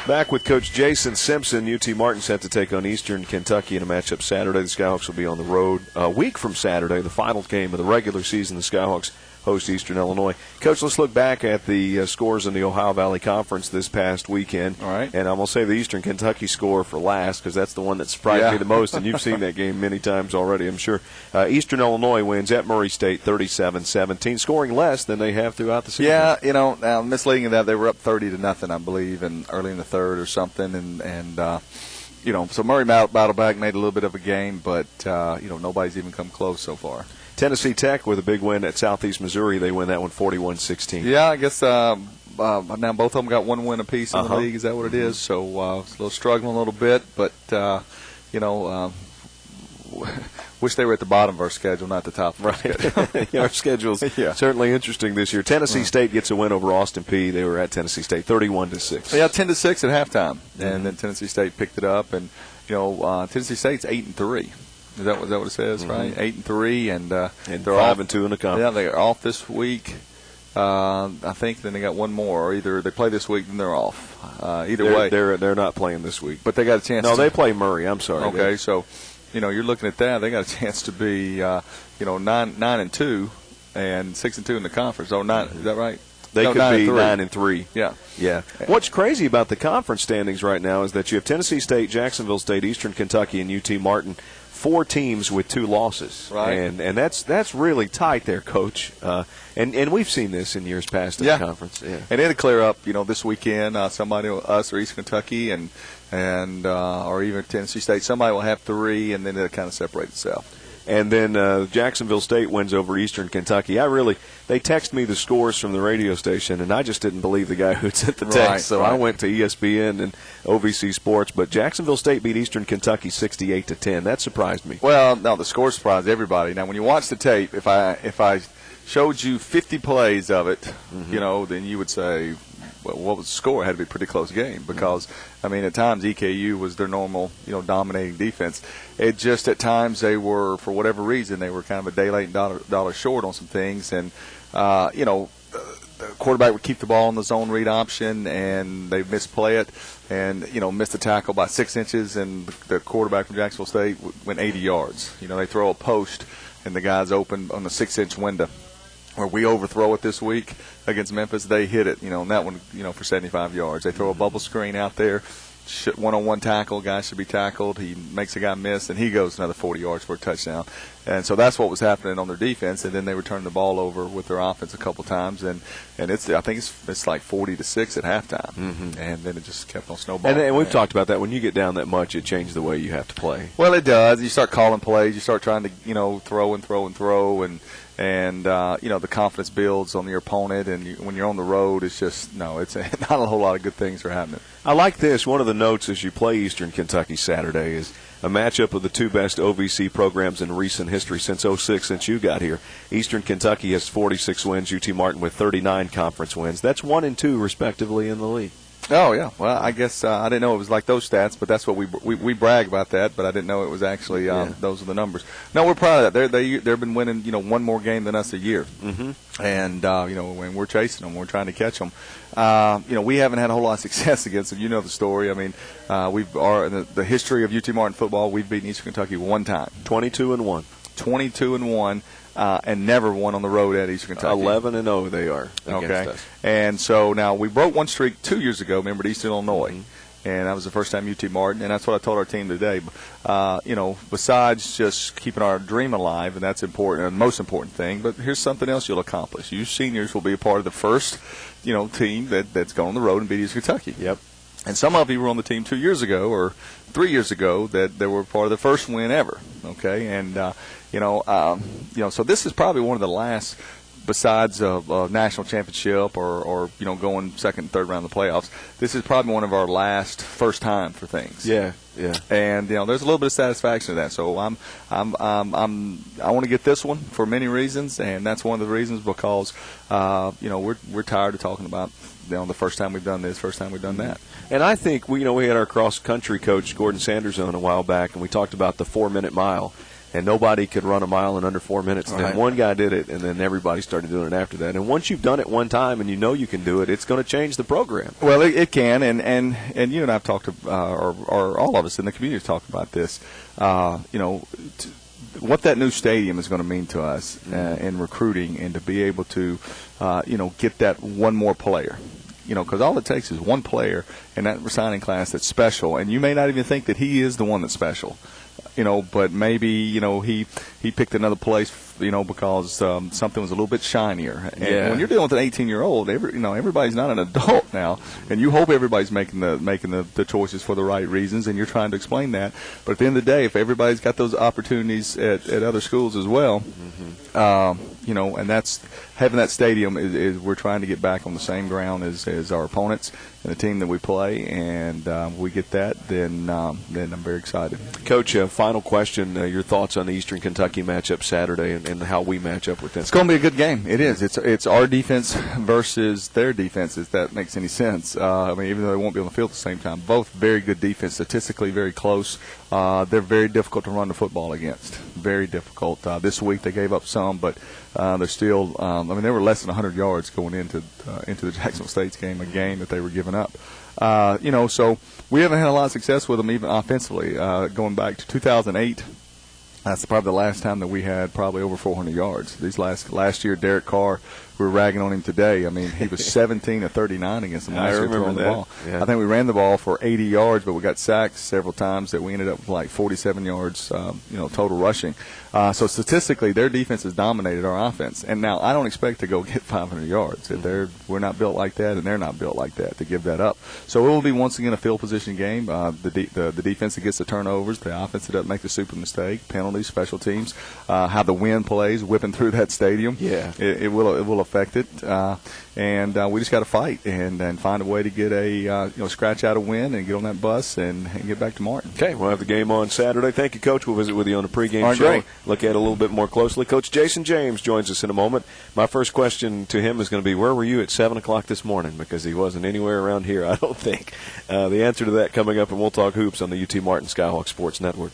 Back with Coach Jason Simpson. UT Martin set to take on Eastern Kentucky in a matchup Saturday. The Skyhawks will be on the road a week from Saturday, the final game of the regular season. The Skyhawks host Eastern Illinois. Coach, let's look back at the scores in the Ohio Valley Conference this past weekend. All right. And I'm going to say the Eastern Kentucky score for last because that's the one that surprised me the most, and you've seen that game many times already, I'm sure. Eastern Illinois wins at Murray State 37-17, scoring less than they have throughout the season. Yeah, now misleading in that they were up 30-0, I believe, and early in the third or something, and so Murray battled back, made a little bit of a game, but nobody's even come close so far. Tennessee Tech with a big win at Southeast Missouri. They win that one 41-16. Yeah, I guess now both of them got one win apiece in the league. Is that what it is? So it's a little struggling a little bit, but wish they were at the bottom of our schedule, not the top of our schedule. Our schedule's certainly interesting this year. Tennessee State gets a win over Austin Peay. They were at Tennessee State 31-6. Yeah, 10-6 at halftime, and then Tennessee State picked it up, and Tennessee State's 8-3. Is that what it says, right? 8-3, and they're 5-2 in the conference. Yeah, they're off this week. I think then they got one more, or either they play this week, then they're off. Either way, they're not playing this week, but they got a chance. No, they play Murray. I'm sorry. Okay, so you're looking at that. They got a chance to be 9-2 and 6-2 in the conference. Oh, nine. Is that right? They could be 9-3. Yeah. What's crazy about the conference standings right now is that you have Tennessee State, Jacksonville State, Eastern Kentucky, and UT Martin. 4 teams with 2 losses, right? And that's really tight there, Coach. And we've seen this in years past in the conference. Yeah. And it'll clear up, this weekend. Somebody, us or Eastern Kentucky, and or even Tennessee State, somebody will have 3, and then it'll kind of separate itself. And then Jacksonville State wins over Eastern Kentucky. They text me the scores from the radio station, and I just didn't believe the guy who sent the text. I went to ESPN and OVC Sports. But Jacksonville State beat Eastern Kentucky 68-10. That surprised me. Well, no, the score surprised everybody. Now, when you watch the tape, if I showed you 50 plays of it, then you would say, well, what was the score? It had to be a pretty close game because, at times EKU was their normal, dominating defense. It just at times they were, for whatever reason, they were kind of a day late and dollar short on some things. And, the quarterback would keep the ball in the zone read option, and they misplay it and, missed a tackle by 6 inches, and the quarterback from Jacksonville State went 80 yards. They throw a post, and the guy's open on the 6-inch window. Where we overthrow it this week against Memphis, they hit it, and that one, for 75 yards. They throw a bubble screen out there, one-on-one tackle, guy should be tackled. He makes a guy miss, and he goes another 40 yards for a touchdown. And so that's what was happening on their defense, and then they returned the ball over with their offense a couple times, and I think it's like 40-6 at halftime, and then it just kept on snowballing. And we've talked about that. When you get down that much, it changes the way you have to play. Well, it does. You start calling plays. You start trying to, throw, and the confidence builds on your opponent, and when you're on the road, it's just, it's not a whole lot of good things are happening. I like this. One of the notes as you play Eastern Kentucky Saturday is a matchup of the 2 best OVC programs in recent history since 2006, since you got here. Eastern Kentucky has 46 wins, UT Martin with 39 conference wins. That's 1 and 2, respectively, in the league. Oh, yeah. Well, I guess I didn't know it was like those stats, but that's what we brag about that, but I didn't know it was actually those are the numbers. No, we're proud of that. They've been winning, one more game than us a year. And, when we're chasing them, we're trying to catch them. We haven't had a whole lot of success against them. You know the story. In the history of UT Martin football, we've beaten Eastern Kentucky 1 time. 22-1. 22-1. And never won on the road at Eastern Kentucky. 11-0 they are against us. And so now we broke one streak 2 years ago, remember, at Eastern Illinois. And that was the first time UT Martin, and that's what I told our team today. Besides just keeping our dream alive, and that's important, and the most important thing, but here's something else you'll accomplish. You seniors will be a part of the first, team that's gone on the road and beat Eastern Kentucky. Yep. And some of you were on the team 2 years ago or 3 years ago that were part of the first win ever. Okay, and so this is probably one of the last, besides a national championship or going second and third round of the playoffs. This is probably one of our last first time for things. Yeah. And there's a little bit of satisfaction in that. So I want to get this one for many reasons, and that's one of the reasons because we're tired of talking about the first time we've done this, first time we've done that. And I think we had our cross country coach Gordon Sanders on a while back, and we talked about the 4-minute mile. and nobody could run a mile in under 4 minutes. And Right. then one guy did it, and then everybody started doing it after that. And once you've done it one time and you know you can do it, it's going to change the program. Well, it can, and you and I have talked to, or all of us in the community have talked about this. What that new stadium is going to mean to us in recruiting, and to be able to, get that one more player. Because all it takes is one player in that signing class that's special, and you may not even think that he is the one that's special. But maybe, he picked another place, because something was a little bit shinier. And when you're dealing with an 18-year-old, everybody's not an adult now, and you hope everybody's making the choices for the right reasons, and you're trying to explain that. But at the end of the day, if everybody's got those opportunities at other schools as well, and that's having that stadium is we're trying to get back on the same ground as our opponents and the team that we play, and we get that, then I'm very excited. Coach, final question, your thoughts on the Eastern Kentucky matchup Saturday and how we match up with them. It's going to be a good game. It is. It's our defense versus their defense, if that makes any sense. Even though they won't be on the field at the same time, both very good defense, statistically very close. They're very difficult to run the football against. Very difficult. This week they gave up some, but they're still. They were less than 100 yards going into the Jacksonville State's game, a game that they were giving up. So we haven't had a lot of success with them even offensively. Going back to 2008, that's probably the last time that we had probably over 400 yards. These last year, Derek Carr, we were ragging on him today. He was 17 of 39 against them last year throwing the ball. Yeah. I think we ran the ball for 80 yards, but we got sacked several times that we ended up with like 47 yards, total rushing. So statistically, their defense has dominated our offense. And now I don't expect to go get 500 yards. We're not built like that, and they're not built like that to give that up. So it will be once again a field position game. The defense that gets the turnovers, the offense that doesn't make the super mistake, penalties, special teams, how the wind plays, whipping through that stadium. Yeah, it will affect it. And we just got to fight and find a way to get a scratch out a win and get on that bus and get back to Martin. Okay, we'll have the game on Saturday. Thank you, Coach. We'll visit with you on the pregame All right, show. great. Look at it a little bit more closely. Coach Jason James joins us in a moment. My first question to him is going to be, where were you at 7 o'clock this morning? Because he wasn't anywhere around here, I don't think. The answer to that coming up, and we'll talk hoops on the UT Martin Skyhawk Sports Network.